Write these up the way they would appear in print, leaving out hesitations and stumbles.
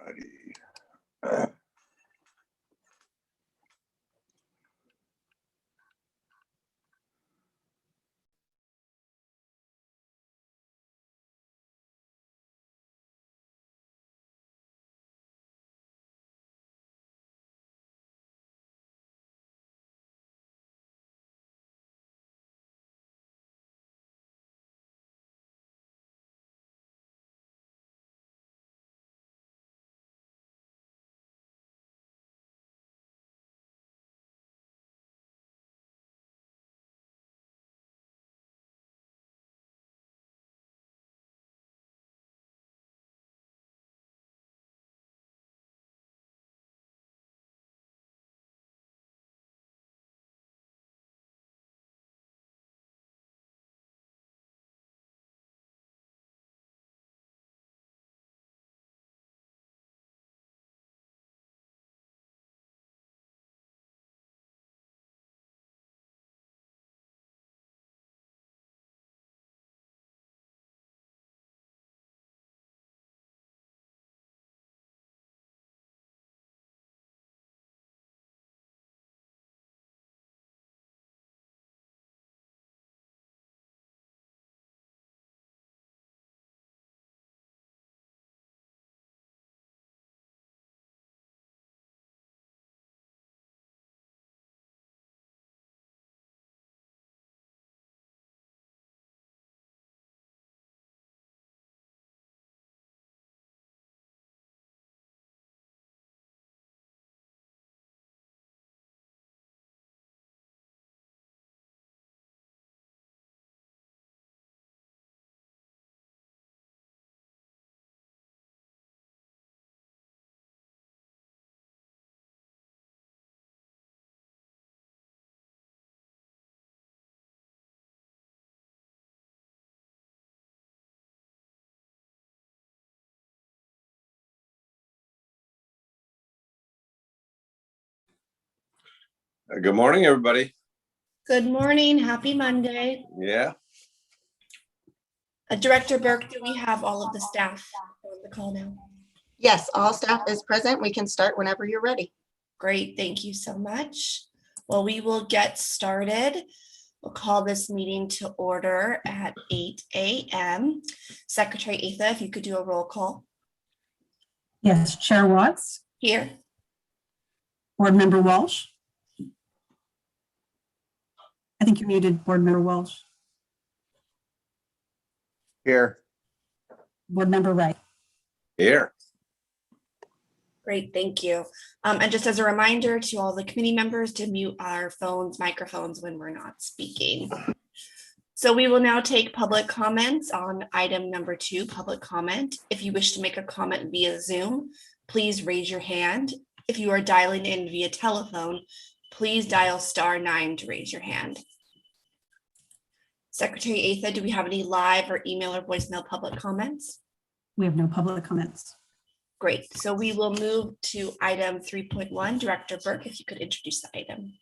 Alrighty. Good morning, everybody. Good morning. Happy Monday. Yeah. Director Burke, do we have all of the staff on the call now? Yes, all staff is present. We can start whenever you're ready. Great. Thank you so much. Well, we will get started. We'll call this meeting to order at 8 a.m. Secretary Atha, if you could do a roll call. Yes, Chair Watts, Here. Board Member Walsh. I think you're muted, Board Member Walsh. Here. Board Member Wright. Here. Great, thank you. And just as a reminder to all the committee members to mute our phones, microphones when we're not speaking. So we will now take public comments on item number 2, public comment. If you wish to make a comment via Zoom, please raise your hand. If you are dialing in via telephone, please dial *9 to raise your hand. Secretary Atha, do we have any live or email or voicemail public comments? We have no public comments. Great. So we will move to item 3.1. Director Burke, if you could introduce the item.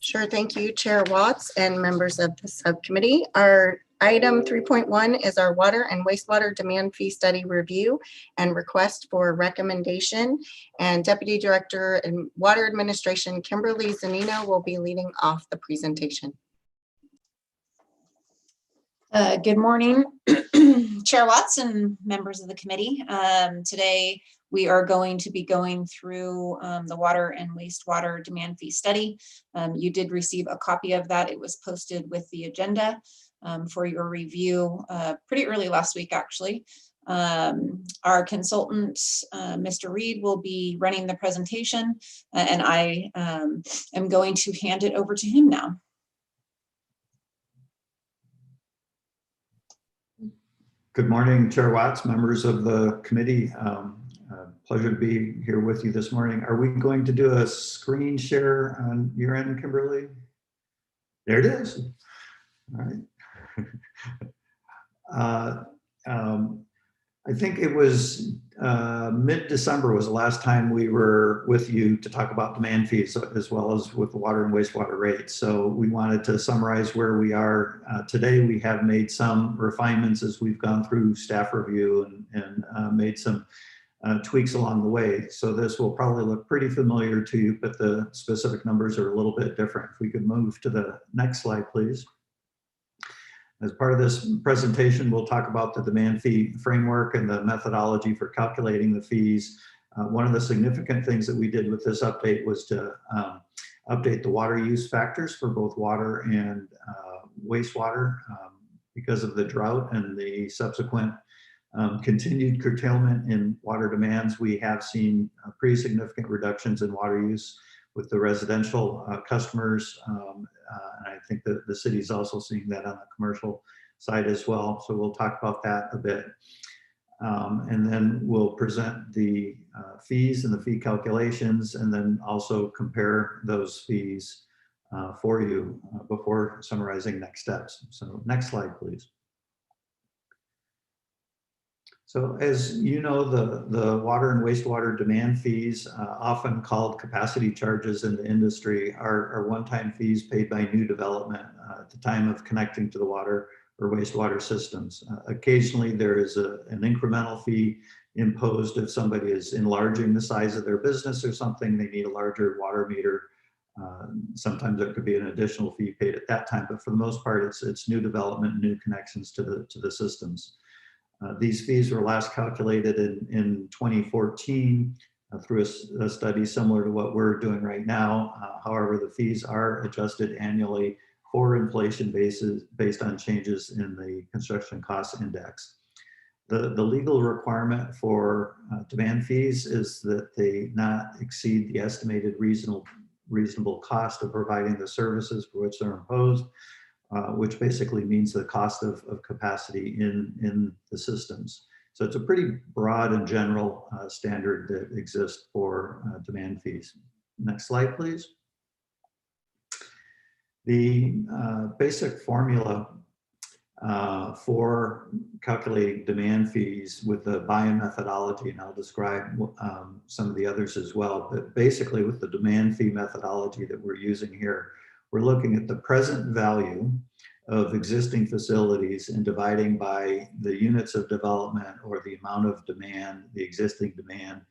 Sure, thank you, Chair Watts and members of the subcommittee. Our item 3.1 is our water and wastewater demand fee study review and request for recommendation. And Deputy Director in Water Administration, Kimberly Zanino, will be leading off the presentation. Good morning, Chair Watts and members of the committee. Today, we are going to be going through the water and wastewater demand fee study. You did receive a copy of that. It was posted with the agenda for your review pretty early last week, actually. Our consultant, Mr. Reed, will be running the presentation, and I am going to hand it over to him now. Good morning, Chair Watts, members of the committee. Pleasure to be here with you this morning. Are we going to do a screen share on your end, Kimberly? There it is. All right. I think it was mid-December was the last time we were with you to talk about demand fees as well as with the water and wastewater rates. So we wanted to summarize where we are. Today, we have made some refinements as we've gone through staff review and made some tweaks along the way. So this will probably look pretty familiar to you, but the specific numbers are a little bit different. If we could move to the next slide, please. As part of this presentation, we'll talk about the demand fee framework and the methodology for calculating the fees. One of the significant things that we did with this update was to update the water use factors for both water and wastewater because of the drought and the subsequent continued curtailment in water demands. We have seen pretty significant reductions in water use with the residential customers. And I think that the city is also seeing that on the commercial side as well. So we'll talk about that a bit. And then we'll present the fees and the fee calculations, and then also compare those fees for you before summarizing next steps. So next slide, please. So as you know, the water and wastewater demand fees, often called capacity charges in the industry, are one-time fees paid by new development at the time of connecting to the water or wastewater systems. Occasionally, there is an incremental fee imposed if somebody is enlarging the size of their business or something, they need a larger water meter. Sometimes there could be an additional fee paid at that time, but for the most part, it's new development, new connections to the systems. These fees were last calculated in 2014 through a study similar to what we're doing right now. However, the fees are adjusted annually for inflation based on changes in the construction cost index. The legal requirement for demand fees is that they not exceed the estimated reasonable cost of providing the services for which they're imposed. Which basically means the cost of capacity in the systems. So it's a pretty broad and general standard that exists for demand fees. Next slide, please. The basic formula for calculating demand fees with the buy-in methodology, and I'll describe some of the others as well, but basically with the demand fee methodology that we're using here, we're looking at the present value of existing facilities and dividing by the units of development or the amount of demand, the existing demand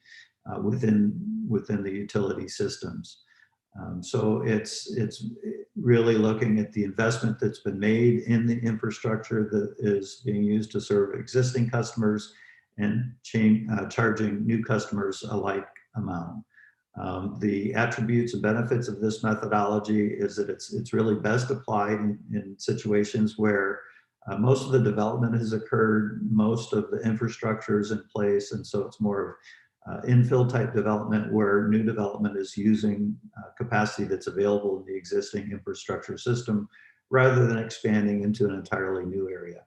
within the utility systems. So it's really looking at the investment that's been made in the infrastructure that is being used to serve existing customers and charging new customers a like amount. The attributes and benefits of this methodology is that it's really best applied in situations where most of the development has occurred, most of the infrastructure is in place, and so it's more of infill type development where new development is using capacity that's available in the existing infrastructure system rather than expanding into an entirely new area.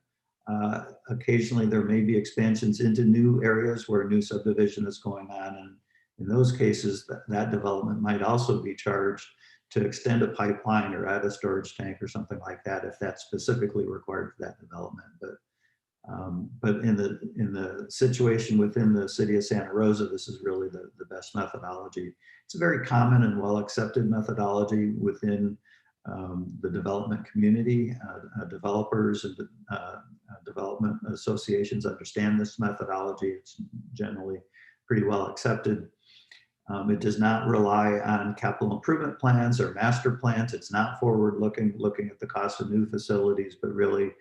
Occasionally there may be expansions into new areas where a new subdivision is going on, and in those cases, that development might also be charged to extend a pipeline or add a storage tank or something like that if that's specifically required for that development. But in the situation within the city of Santa Rosa, this is really the best methodology. It's a very common and well-accepted methodology within the development community. Developers and development associations understand this methodology. It's generally pretty well accepted. It does not rely on capital improvement plans or master plans. It's not forward-looking, looking at the cost of new facilities, but really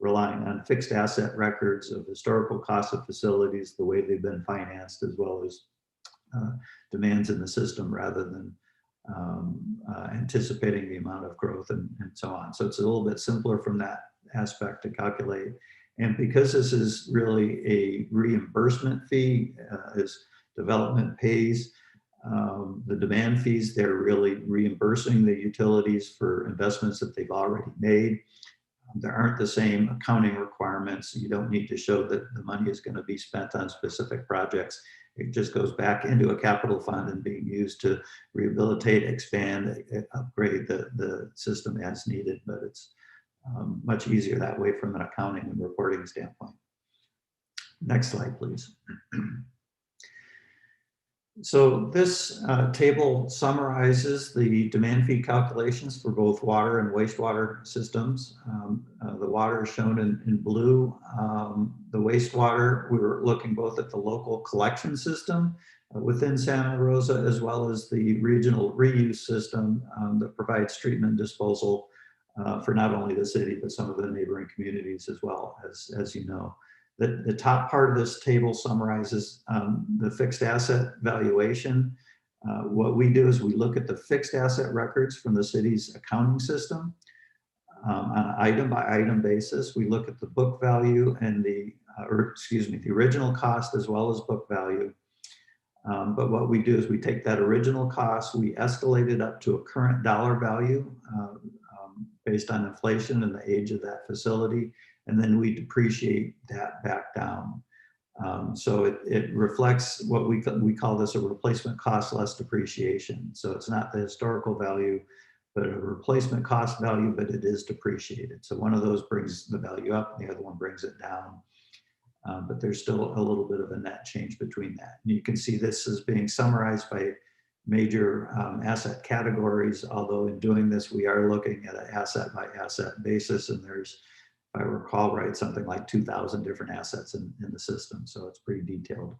relying on fixed asset records of historical costs of facilities, the way they've been financed, as well as demands in the system rather than anticipating the amount of growth and so on. So it's a little bit simpler from that aspect to calculate. And because this is really a reimbursement fee, as development pays, the demand fees, they're really reimbursing the utilities for investments that they've already made. There aren't the same accounting requirements. You don't need to show that the money is going to be spent on specific projects. It just goes back into a capital fund and being used to rehabilitate, expand, upgrade the system as needed. But it's much easier that way from an accounting and reporting standpoint. Next slide, please. So this table summarizes the demand fee calculations for both water and wastewater systems. The water is shown in blue. The wastewater, we were looking both at the local collection system within Santa Rosa, as well as the regional reuse system that provides treatment and disposal for not only the city, but some of the neighboring communities as well, as you know. The top part of this table summarizes the fixed asset valuation. What we do is we look at the fixed asset records from the city's accounting system on an item by item basis. We look at the book value and the original cost as well as book value. But what we do is we take that original cost, we escalate it up to a current dollar value based on inflation and the age of that facility, and then we depreciate that back down. So it reflects what we call this a replacement cost less depreciation. So it's not the historical value, but a replacement cost value, but it is depreciated. So one of those brings the value up, and the other one brings it down. But there's still a little bit of a net change between that. And you can see this is being summarized by major asset categories, although in doing this, we are looking at an asset by asset basis, and there's, if I recall right, something like 2,000 different assets in the system, so it's pretty detailed.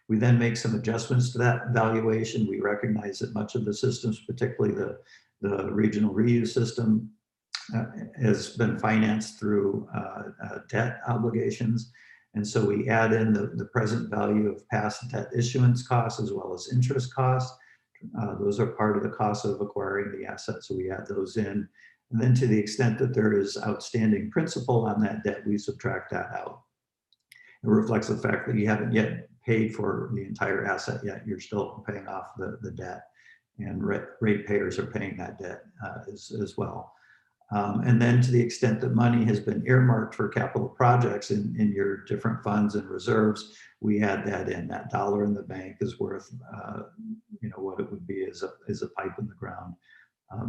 We then make some adjustments to that valuation. We recognize that much of the systems, particularly the regional reuse system, has been financed through debt obligations. And so we add in the present value of past debt issuance costs as well as interest costs. Those are part of the cost of acquiring the asset, so we add those in. And then to the extent that there is outstanding principal on that debt, we subtract that out. It reflects the fact that you haven't yet paid for the entire asset yet. You're still paying off the debt, and ratepayers are paying that debt as well. And then to the extent that money has been earmarked for capital projects in your different funds and reserves, we add that in. That dollar in the bank is worth, what it would be as a pipe in the ground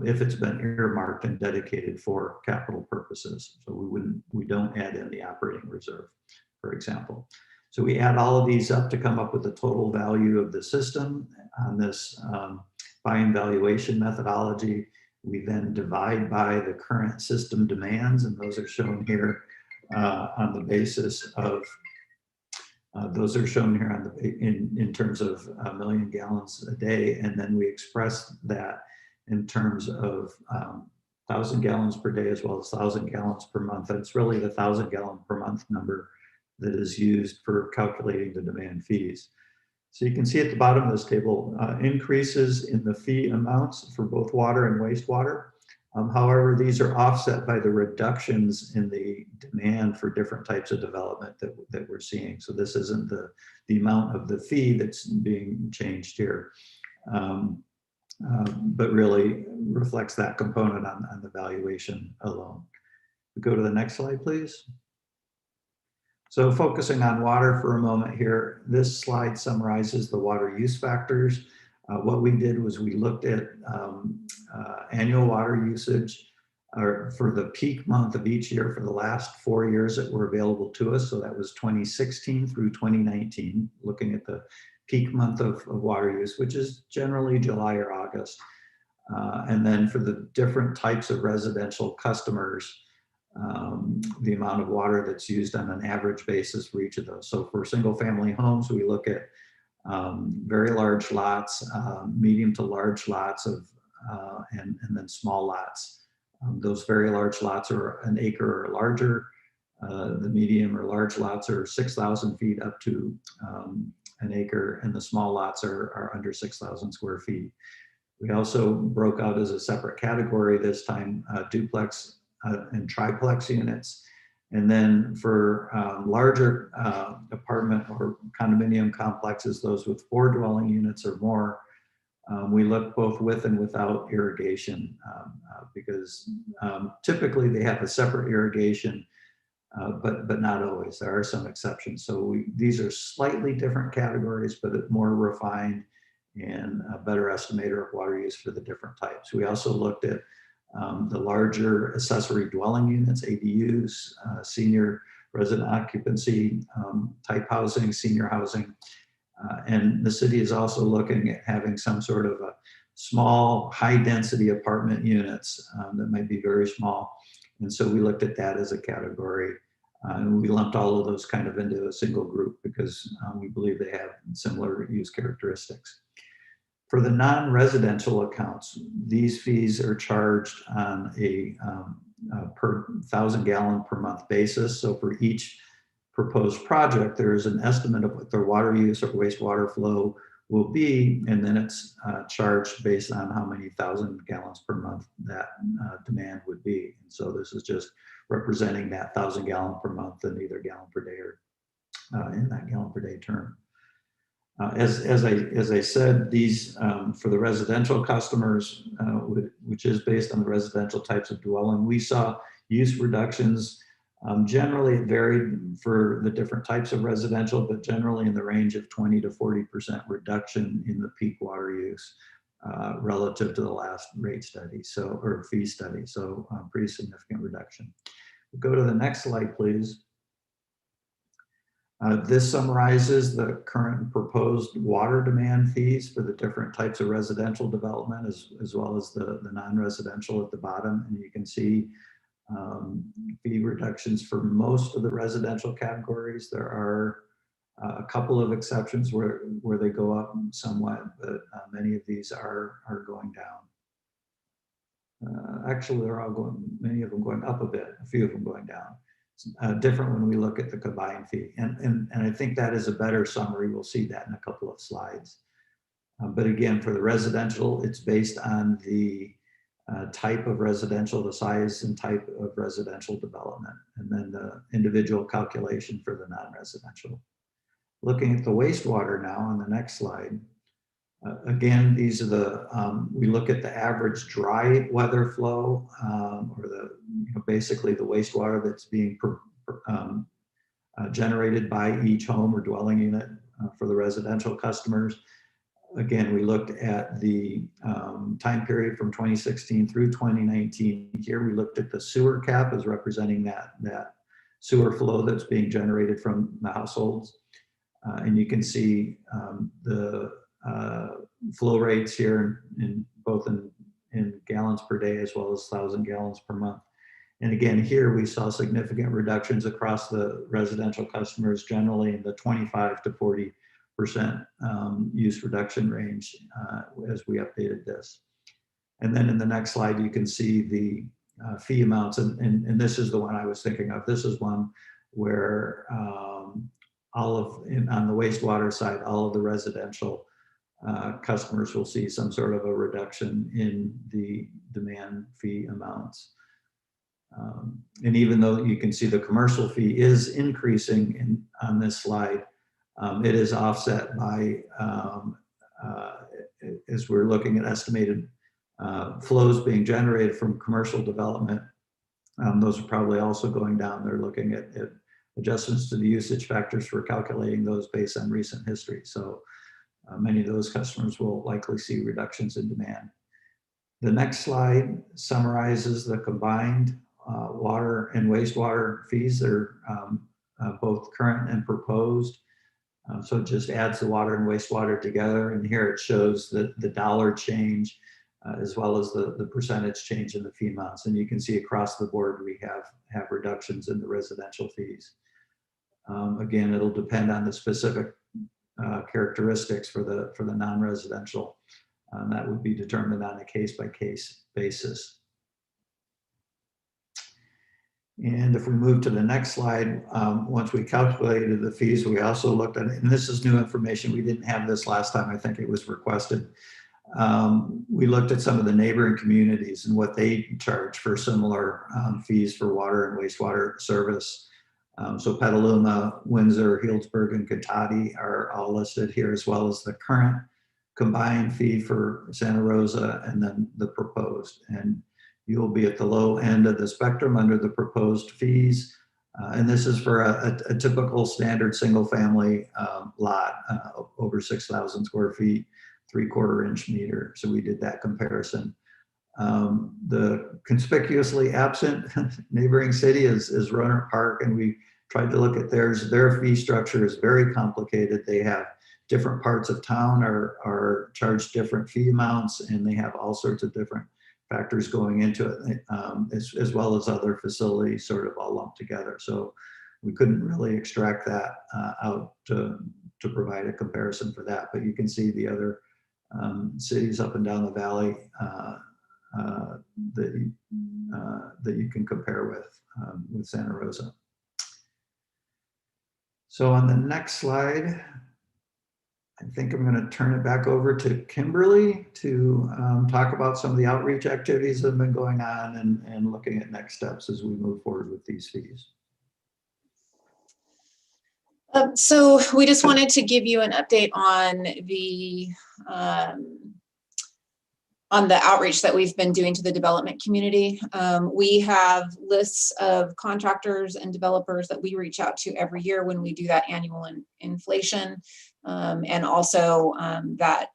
if it's been earmarked and dedicated for capital purposes. So we don't add in the operating reserve, for example. So we add all of these up to come up with the total value of the system on this buying valuation methodology. We then divide by the current system demands, and those are shown here on the basis of, in terms of a million gallons a day, and then we express that in terms of 1,000 gallons per day as well as 1,000 gallons per month. And it's really the 1,000 gallon per month number that is used for calculating the demand fees. So you can see at the bottom of this table, increases in the fee amounts for both water and wastewater. However, these are offset by the reductions in the demand for different types of development that we're seeing. So this isn't the amount of the fee that's being changed here, but really reflects that component on the valuation alone. We go to the next slide, please. So focusing on water for a moment here, this slide summarizes the water use factors. What we did was we looked at annual water usage for the peak month of each year for the last 4 years that were available to us. So that was 2016 through 2019, looking at the peak month of water use, which is generally July or August. And then for the different types of residential customers, the amount of water that's used on an average basis for each of those. So for single family homes, we look at very large lots, medium to large lots and then small lots. Those very large lots are an acre or larger. The medium or large lots are 6,000 feet up to an acre, and the small lots are under 6,000 square feet. We also broke out as a separate category this time, duplex and triplex units. And then for larger apartment or condominium complexes, those with 4 dwelling units or more, we look both with and without irrigation because typically they have a separate irrigation, but not always. There are some exceptions. So these are slightly different categories, but more refined and a better estimator of water use for the different types. We also looked at the larger accessory dwelling units, ADUs, senior resident occupancy type housing, senior housing. And the city is also looking at having some sort of a small, high-density apartment units that might be very small. And so we looked at that as a category. And we lumped all of those kind of into a single group because we believe they have similar use characteristics. For the non-residential accounts, these fees are charged on a per 1,000 gallon per month basis. So for each proposed project, there is an estimate of what their water use or wastewater flow will be, and then it's charged based on how many 1,000 gallons per month that demand would be. And so this is just representing that 1,000 gallon per month in either gallon per day or in that gallon per day term. As I said, these for the residential customers, which is based on the residential types of dwelling, we saw use reductions. Generally, it varied for the different types of residential, but generally in the range of 20 to 40% reduction in the peak water use relative to the last rate study, or fee study. So pretty significant reduction. Go to the next slide, please. This summarizes the current proposed water demand fees for the different types of residential development, as well as the non-residential at the bottom. And you can see fee reductions for most of the residential categories. There are a couple of exceptions where they go up somewhat, but many of these are going down. Actually, they're all going, many of them going up a bit, a few of them going down. Different when we look at the combined fee. And I think that is a better summary. We'll see that in a couple of slides. But again, for the residential, it's based on the type of residential, the size and type of residential development, and then the individual calculation for the non-residential. Looking at the wastewater now on the next slide. Again, these are the, we look at the average dry weather flow, or the, basically the wastewater that's being generated by each home or dwelling unit for the residential customers. Again, we looked at the time period from 2016 through 2019. Here we looked at the sewer cap as representing that sewer flow that's being generated from the households. And you can see the flow rates here in both in gallons per day as well as 1,000 gallons per month. And again, here we saw significant reductions across the residential customers, generally in the 25 to 40% use reduction range as we updated this. And then in the next slide, you can see the fee amounts. And this is the one I was thinking of. This is one where on the wastewater side, all of the residential customers will see some sort of a reduction in the demand fee amounts. And even though you can see the commercial fee is increasing on this slide, it is offset by, as we're looking at estimated flows being generated from commercial development, those are probably also going down. They're looking at adjustments to the usage factors for calculating those based on recent history. So many of those customers will likely see reductions in demand. The next slide summarizes the combined water and wastewater fees. They're both current and proposed. So it just adds the water and wastewater together. And here it shows the dollar change as well as the percentage change in the fee amounts. And you can see across the board we have reductions in the residential fees. Again, it'll depend on the specific characteristics for the non-residential. That would be determined on a case-by-case basis. And if we move to the next slide, once we calculated the fees, we also looked at it, and this is new information. We didn't have this last time. I think it was requested. We looked at some of the neighboring communities and what they charge for similar fees for water and wastewater service. So Petaluma, Windsor, Healdsburg, and Cotati are all listed here, as well as the current combined fee for Santa Rosa and then the proposed. And you'll be at the low end of the spectrum under the proposed fees. And this is for a typical standard single family lot over 6,000 square feet, 3/4 inch meter. So we did that comparison. The conspicuously absent neighboring city is Roanoke Park, and we tried to look at theirs. Their fee structure is very complicated. They have different parts of town are charged different fee amounts, and they have all sorts of different factors going into it, as well as other facilities sort of all lumped together. So we couldn't really extract that out to provide a comparison for that. But you can see the other cities up and down the valley that you can compare with Santa Rosa. So on the next slide, I think I'm going to turn it back over to Kimberly to talk about some of the outreach activities that have been going on and looking at next steps as we move forward with these fees. So we just wanted to give you an update on the outreach that we've been doing to the development community. We have lists of contractors and developers that we reach out to every year when we do that annual inflation, and also that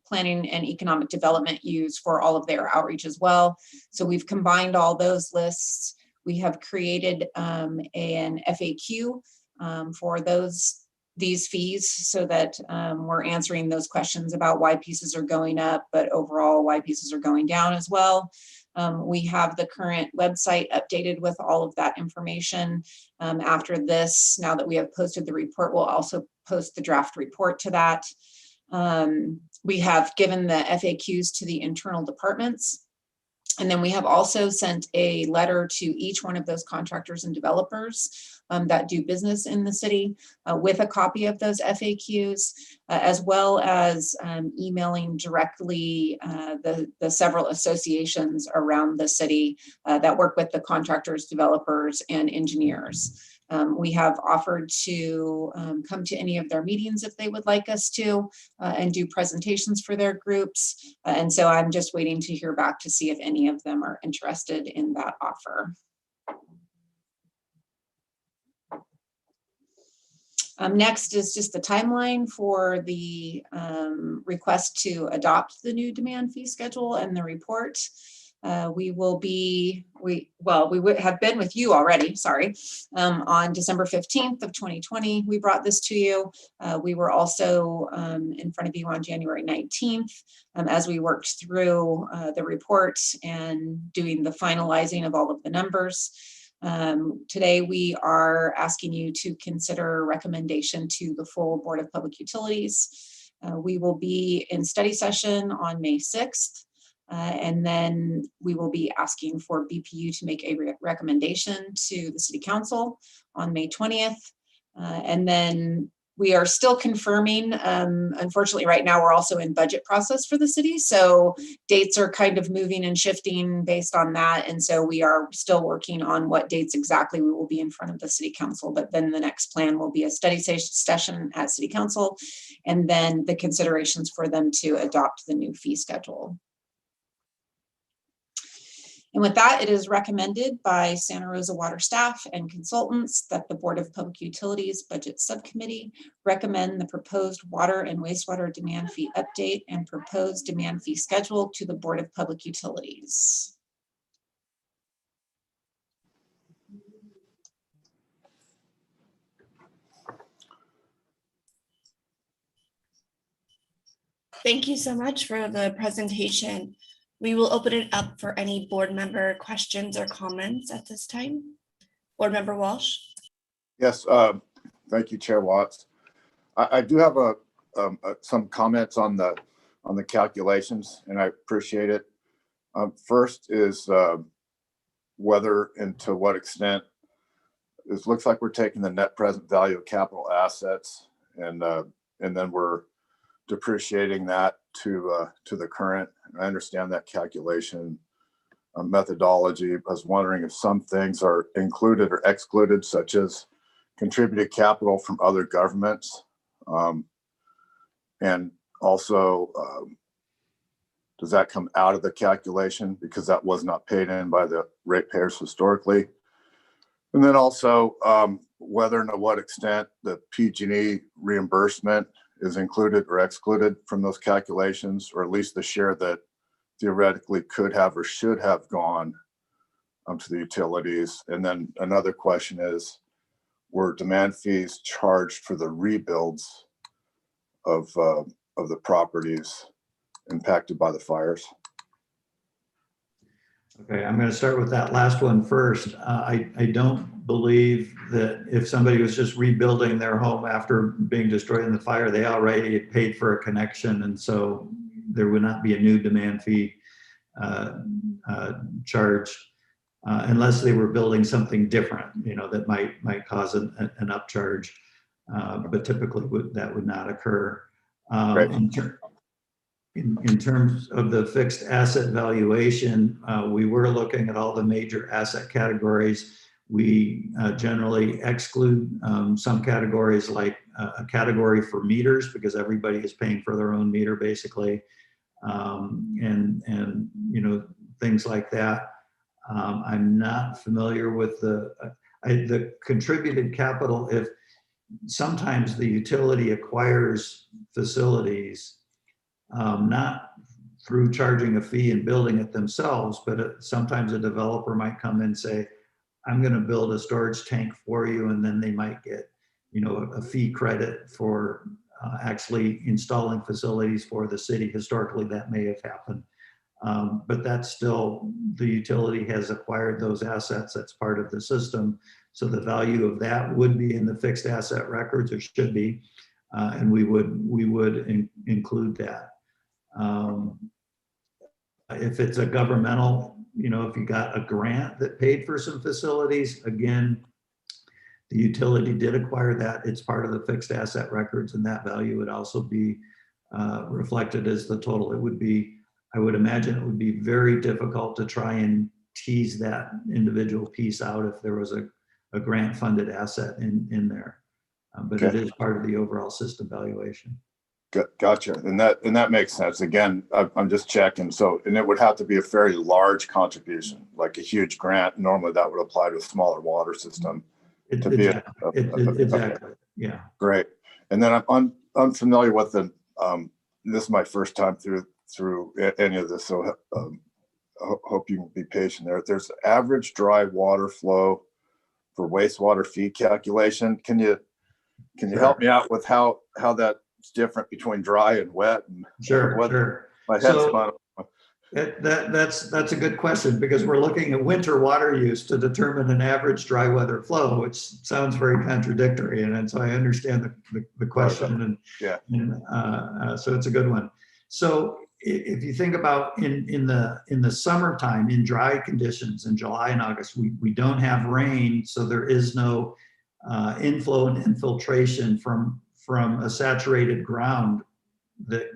planning and economic development use for all of their outreach as well. So we've combined all those lists. We have created an FAQ for these fees so that we're answering those questions about why pieces are going up, but overall why pieces are going down as well. We have the current website updated with all of that information. After this, now that we have posted the report, we'll also post the draft report to that. We have given the FAQs to the internal departments. And then we have also sent a letter to each one of those contractors and developers that do business in the city with a copy of those FAQs, as well as emailing directly the several associations around the city that work with the contractors, developers, and engineers. We have offered to come to any of their meetings if they would like us to, and do presentations for their groups. And so I'm just waiting to hear back to see if any of them are interested in that offer. Next is just the timeline for the request to adopt the new demand fee schedule and the report. We have been with you already, sorry, on December 15th of 2020, we brought this to you. We were also in front of you on January 19th as we worked through the report and doing the finalizing of all of the numbers. Today, we are asking you to consider recommendation to the full Board of Public Utilities. We will be in study session on May 6th. And then we will be asking for BPU to make a recommendation to the City Council on May 20th. And then we are still confirming, unfortunately right now we're also in budget process for the city. So dates are kind of moving and shifting based on that. And so we are still working on what dates exactly we will be in front of the City Council. But then the next plan will be a study session at City Council, and then the considerations for them to adopt the new fee schedule. And with that, it is recommended by Santa Rosa Water staff and consultants that the Board of Public Utilities Budget Subcommittee recommend the proposed water and wastewater demand fee update and proposed demand fee schedule to the Board of Public Utilities. Thank you so much for the presentation. We will open it up for any board member questions or comments at this time. Board Member Walsh. Yes, thank you, Chair Watts. I do have some comments on the calculations, and I appreciate it. First is whether and to what extent it looks like we're taking the net present value of capital assets, and then we're depreciating that to the current. I understand that calculation methodology. I was wondering if some things are included or excluded, such as contributed capital from other governments. And also, does that come out of the calculation because that was not paid in by the ratepayers historically? And then also whether and to what extent the PG&E reimbursement is included or excluded from those calculations, or at least the share that theoretically could have or should have gone to the utilities. And then another question is, were demand fees charged for the rebuilds of the properties impacted by the fires? Okay, I'm going to start with that last one first. I don't believe that if somebody was just rebuilding their home after being destroyed in the fire, they already had paid for a connection, and so there would not be a new demand fee charged unless they were building something different, that might cause an upcharge. But typically that would not occur. Right. In terms of the fixed asset valuation, we were looking at all the major asset categories. We generally exclude some categories, like a category for meters, because everybody is paying for their own meter basically, and things like that. I'm not familiar with the contributed capital. If sometimes the utility acquires facilities, not through charging a fee and building it themselves, but sometimes a developer might come and say, I'm going to build a storage tank for you, and then they might get, a fee credit for actually installing facilities for the city. Historically, that may have happened, but that's still, the utility has acquired those assets. That's part of the system. So the value of that would be in the fixed asset records, or should be, and we would include that. If it's a governmental, if you got a grant that paid for some facilities, again, the utility did acquire that. It's part of the fixed asset records, and that value would also be reflected as the total. It would be, I would imagine it would be very difficult to try and tease that individual piece out if there was a grant funded asset in there. But Okay. It is part of the overall system valuation. Gotcha. And that makes sense. Again, I'm just checking. So, and it would have to be a very large contribution, like a huge grant. Normally that would apply to a smaller water system. Exactly. Yeah. Great. And then I'm unfamiliar with this is my first time through any of this. So hope you can be patient there. There's average dry water flow for wastewater fee calculation. Can you help me out with how that's different between dry and wet? And Sure. My head's spun. That's a good question, because we're looking at winter water use to determine an average dry weather flow, which sounds very contradictory, and so I understand the question, and so it's a good one. So if you think about in the summertime, in dry conditions in July and August, we don't have rain, so there is no inflow and infiltration from a saturated ground that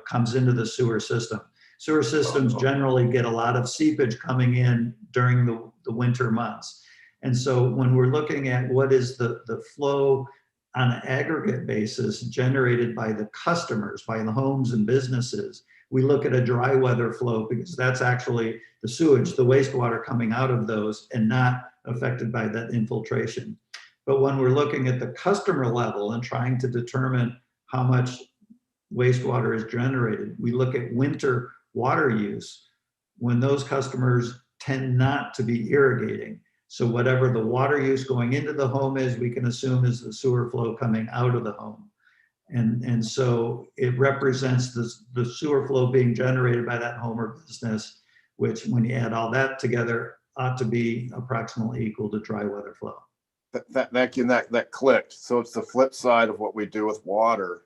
comes into the sewer system. Sewer systems generally get a lot of seepage coming in during the winter months. And so when we're looking at what is the flow on an aggregate basis generated by the customers, by the homes and businesses, we look at a dry weather flow, because that's actually the sewage, the wastewater coming out of those, and not affected by that infiltration. But when we're looking at the customer level and trying to determine how much wastewater is generated, we look at winter water use, when those customers tend not to be irrigating. So whatever the water use going into the home is, we can assume is the sewer flow coming out of the home. And so it represents the sewer flow being generated by that home or business, which when you add all that together ought to be approximately equal to dry weather flow. That clicked. So it's the flip side of what we do with water,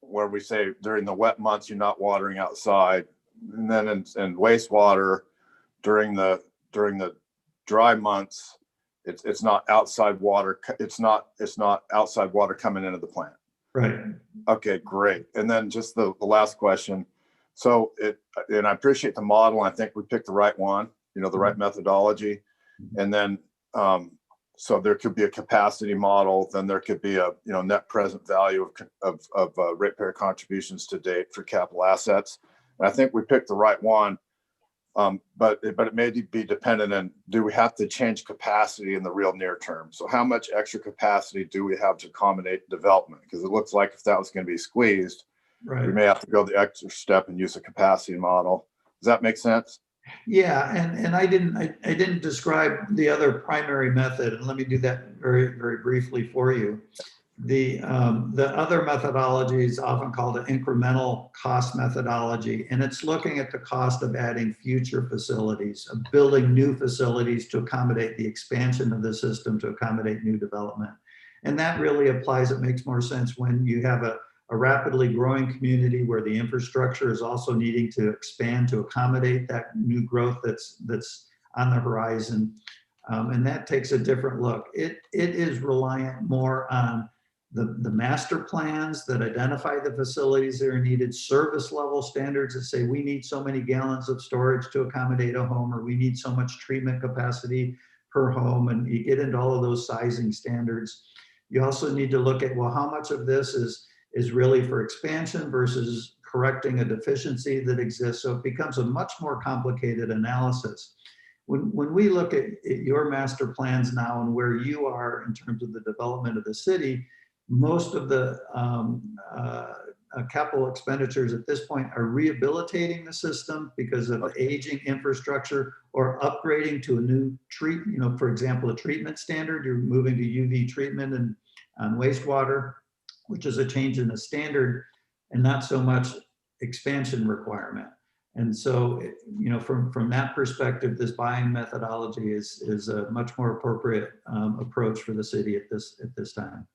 where we say during the wet months you're not watering outside, and then in wastewater during the dry months it's not outside water. It's not outside water coming into the plant. Right. Okay, great. And then just the last question. So and I appreciate the model. I think we picked the right one, the right methodology. And then so there could be a capacity model, then there could be a net present value of ratepayer contributions to date for capital assets. And I think we picked the right one, but it may be dependent on, do we have to change capacity in the real near term? So how much extra capacity do we have to accommodate development? Because it looks like if that was going to be squeezed, Right. we may have to go the extra step and use a capacity model. Does that make sense? Yeah, and I didn't describe the other primary method, and let me do that very briefly for you. The other methodology is often called an incremental cost methodology, and it's looking at the cost of adding future facilities, of building new facilities to accommodate the expansion of the system, to accommodate new development. And that really applies, it makes more sense when you have a rapidly growing community where the infrastructure is also needing to expand to accommodate that new growth that's on the horizon. And that takes a different look. It is reliant more on the master plans that identify the facilities that are needed, service level standards that say we need so many gallons of storage to accommodate a home, or we need so much treatment capacity per home, and you get into all of those sizing standards. You also need to look at, well, how much of this is really for expansion versus correcting a deficiency that exists. So it becomes a much more complicated analysis. When we look at your master plans now and where you are in terms of the development of the city, most of the capital expenditures at this point are rehabilitating the system because of aging infrastructure, or upgrading to a new for example, a treatment standard. You're moving to UV treatment and on wastewater, which is a change in the standard and not so much expansion requirement. And so, from that perspective, this buying methodology is a much more appropriate approach for the city at this time.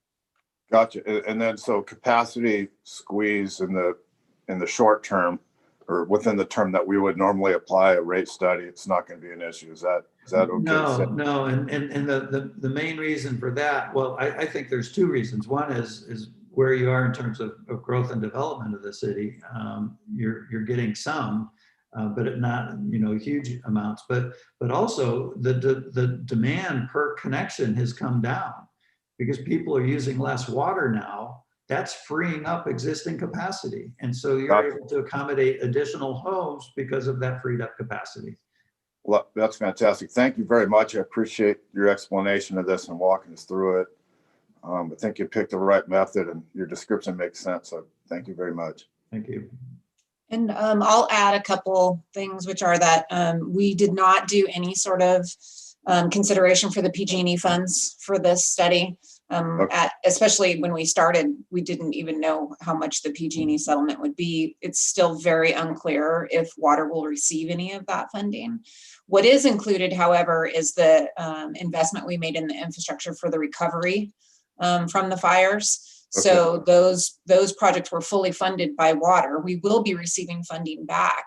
Gotcha. And then so capacity squeeze in the short term, or within the term that we would normally apply a rate study, it's not going to be an issue. Is that okay? No. And the main reason for that, well, I think there's two reasons. One is where you are in terms of growth and development of the city. You're getting some, but not huge amounts. But also the demand per connection has come down because people are using less water now. That's freeing up existing capacity, and so you're able to accommodate additional homes because of that freed up capacity. Well, that's fantastic. Thank you very much. I appreciate your explanation of this and walking us through it. I think you picked the right method and your description makes sense. So thank you very much. Thank you. And I'll add a couple things, which are that we did not do any sort of consideration for the PG&E funds for this study. Especially when we started, we didn't even know how much the PG&E settlement would be. It's still very unclear if water will receive any of that funding. What is included, however, is the investment we made in the infrastructure for the recovery from the fires. Okay. So those projects were fully funded by water. We will be receiving funding back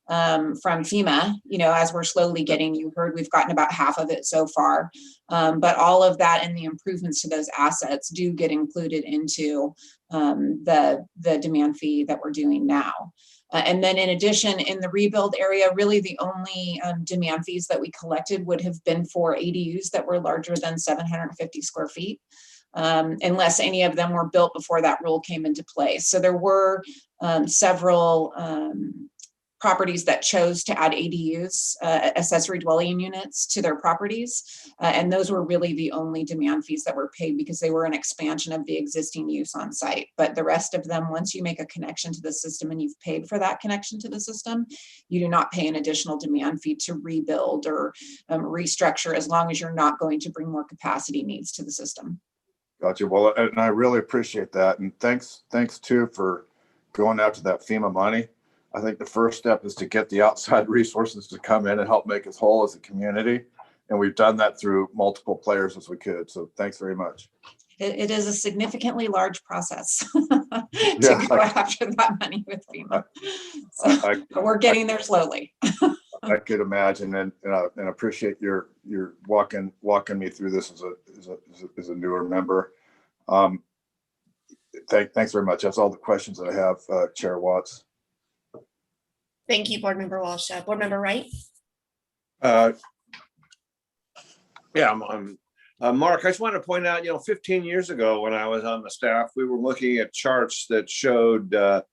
from FEMA, as we're slowly getting, you heard we've gotten about half of it so far. But all of that and the improvements to those assets do get included into the demand fee that we're doing now. And then in addition, in the rebuild area, really the only demand fees that we collected would have been for ADUs that were larger than 750 square feet. Unless any of them were built before that rule came into place. So there were several properties that chose to add ADUs, accessory dwelling units, to their properties. And those were really the only demand fees that were paid because they were an expansion of the existing use on site. But the rest of them, once you make a connection to the system and you've paid for that connection to the system, you do not pay an additional demand fee to rebuild or restructure, as long as you're not going to bring more capacity needs to the system. Gotcha. Well, and I really appreciate that. And thanks too for going after that FEMA money. I think the first step is to get the outside resources to come in and help make us whole as a community. And we've done that through multiple players as we could. So thanks very much. It is a significantly large process to go after that money with FEMA. But we're getting there slowly. I could imagine, and appreciate your walking me through this as a newer member. Thanks very much. That's all the questions that I have, Chair Watts. Thank you, Board Member Walsh. Board Member Wright. Mark, I just want to point out, 15 years ago when I was on the staff, we were looking at charts that showed that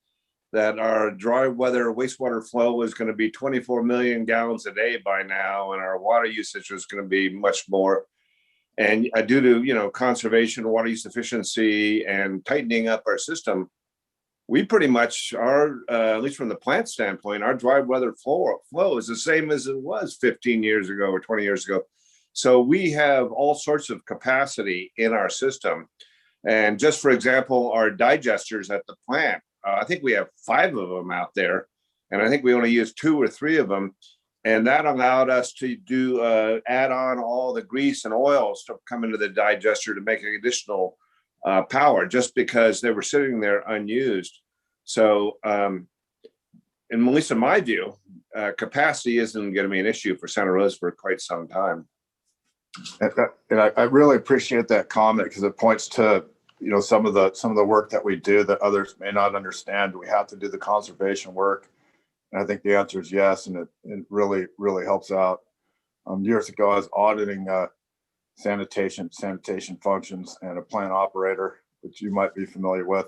our dry weather wastewater flow was going to be 24 million gallons a day by now, and our water usage was going to be much more. And due to, conservation, water use efficiency, and tightening up our system, we pretty much are, at least from the plant standpoint, our dry weather flow is the same as it was 15 years ago or 20 years ago. So we have all sorts of capacity in our system. And just for example, our digesters at the plant, I think we have 5 of them out there. And I think we only use 2 or 3 of them. And that allowed us to do add on all the grease and oils to come into the digester to make additional power, just because they were sitting there unused. So, and at least in my view, capacity isn't going to be an issue for Santa Rosa for quite some time. And I really appreciate that comment, because it points to, you know, some of the work that we do that others may not understand. We have to do the conservation work. And I think the answer is yes, and it really, really helps out. Years ago, I was auditing sanitation functions and a plant operator, which you might be familiar with.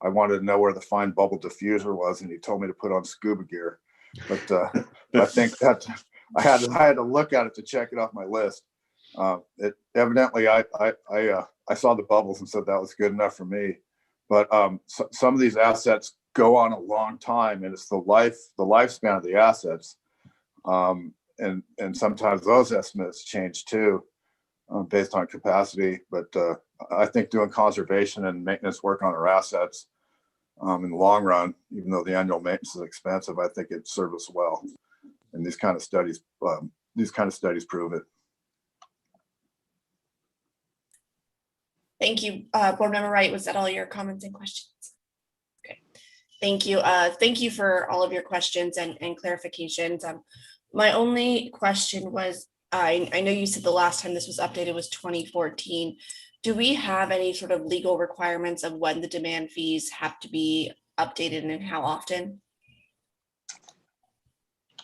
I wanted to know where the fine bubble diffuser was, and he told me to put on scuba gear. But I think that I had to look at it to check it off my list. It evidently I saw the bubbles and said that was good enough for me. But some of these assets go on a long time, and it's the lifespan of the assets. And sometimes those estimates change too, based on capacity. But I think doing conservation and maintenance work on our assets in the long run, even though the annual maintenance is expensive, I think it serves us well. And these kind of studies prove it. Thank you, Board Member Wright. Was that all your comments and questions? Okay, thank you. Thank you for all of your questions and clarifications. My only question was, I know you said the last time this was updated was 2014. Do we have any sort of legal requirements of when the demand fees have to be updated and how often?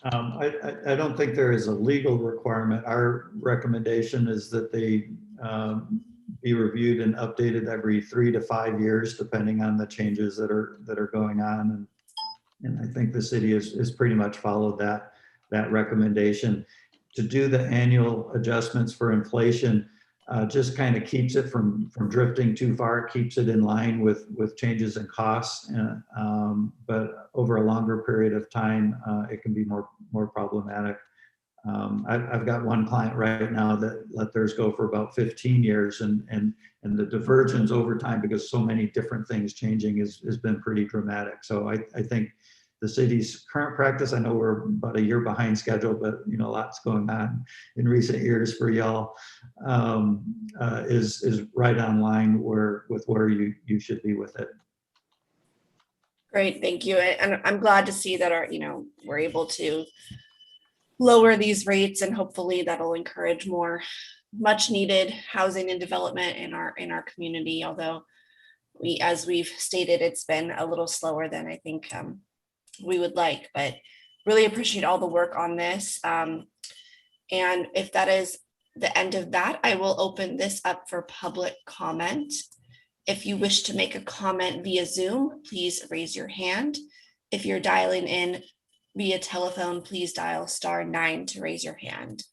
I don't think there is a legal requirement. Our recommendation is that they be reviewed and updated every 3 to 5 years, depending on the changes that are going on. And I think the city is pretty much followed that recommendation. To do the annual adjustments for inflation just kind of keeps it from drifting too far. It keeps it in line with changes in costs, but over a longer period of time, it can be more problematic. I've got one client right now that let theirs go for about 15 years, and the divergence over time, because so many different things changing, has been pretty dramatic. So I think the city's current practice, I know we're about a year behind schedule, but you know, lots going on in recent years for y'all, is right on line with where you should be with it. Great, thank you. And I'm glad to see that we're able to lower these rates, and hopefully that'll encourage more much needed housing and development in our community. Although as we've stated, it's been a little slower than I think we would like, but really appreciate all the work on this. And if that is the end of that, I will open this up for public comment. If you wish to make a comment via Zoom, please raise your hand. If you're dialing in via telephone, please dial *9 to raise your hand.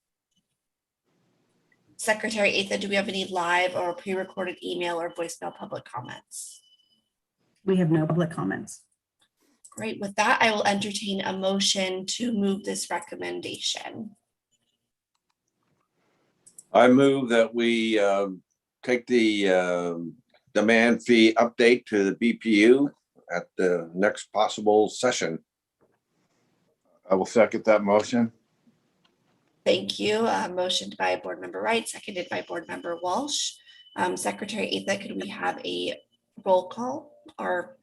Secretary Atha, do we have any live or pre-recorded email or voicemail public comments? We have no public comments. Great. With that, I will entertain a motion to move this recommendation. I move that we take the demand fee update to the BPU at the next possible session. I will second that motion. Thank you. Motioned by Board Member Wright, seconded by Board Member Walsh. Secretary Atha, could we have a roll call, or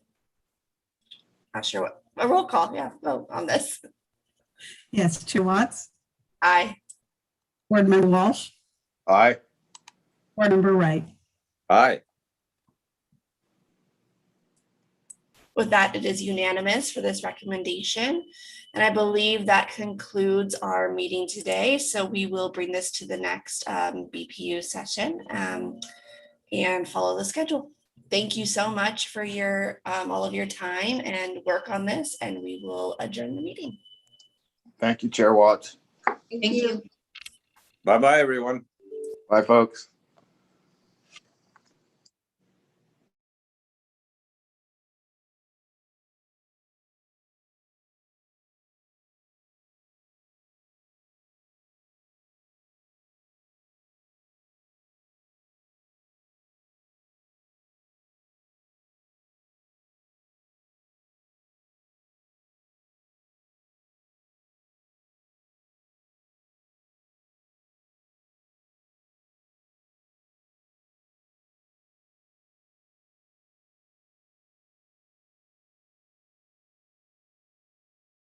not sure what, a roll call, yeah, vote on this? Yes, Chair Watts, Aye. Board Member Walsh, Aye. Board Member Wright. Aye. With that, it is unanimous for this recommendation. And I believe that concludes our meeting today. So we will bring this to the next BPU session and follow the schedule. Thank you so much for your all of your time and work on this, and we will adjourn the meeting. Thank you, Chair Watts. Thank you. Bye-bye, everyone. Bye, folks.